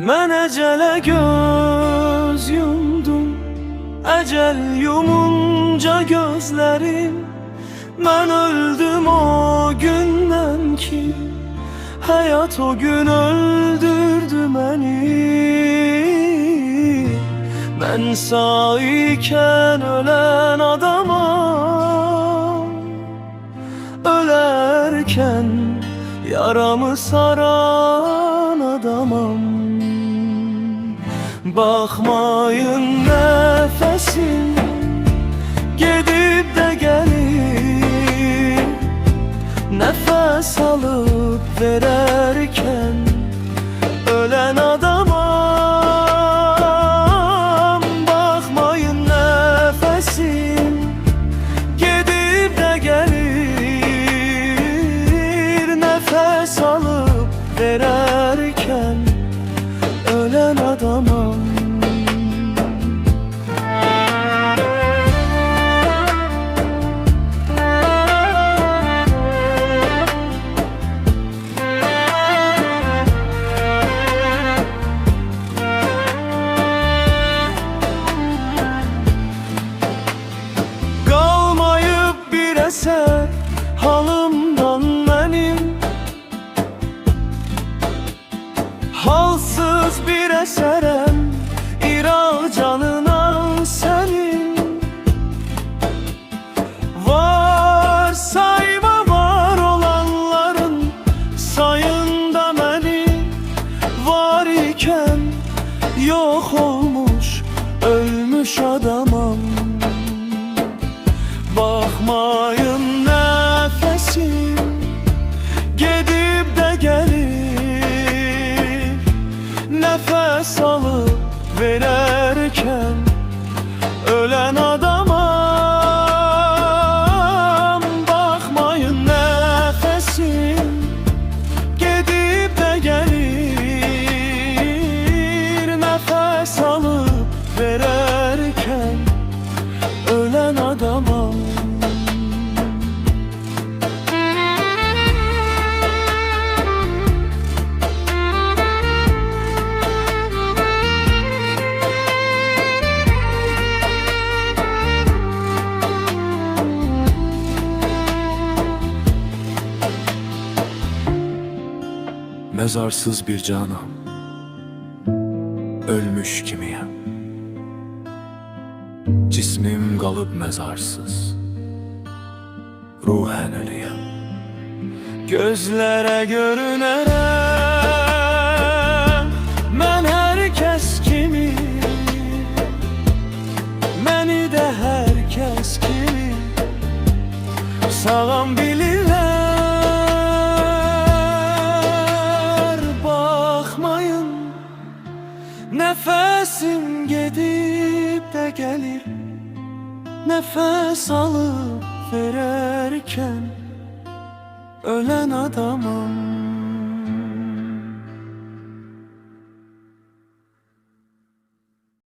Mən əcələ göz yumdum, əcəl yumunca gözlərim. Mən öldüm o gündən ki, həyat o gün öldürdü məni. Mən sağ ikən ölən adamam, ölərkən yaramı saran adamam. Baxmayın nəfəsim gedib də gəlir, nəfəs alıp verərkən ölən adamam. Baxmayın nəfəsim gedib də gəlir, nəfəs alıp verərkən ölən adamam. Qalmayıb bir əsər halımdan mənim, halsız bir əsərəm İraq canına sənin. Var sayma var olanların sayında məni, var ikən yox olmuş ölmüş adamam. Baxmayın nəfəsim gedib də gəlir, nəfəs alıp verərkən ölən adamam. Baxmayın nəfəsim gedib də gəlir, nəfəs alıp verərkən ölən adamam. Mezarsız bir canam, ölmüş kimiyəm. Cismim qalıb mezarsız, ruhen ölüyəm. Gözlərə görünərəm mən hər kəs kimi, məni də hər kəs kimi sağam bilirlər. Baxmayın nəfəsim gedib də gəlir, nəfəs alıp verərkən ölən adamam.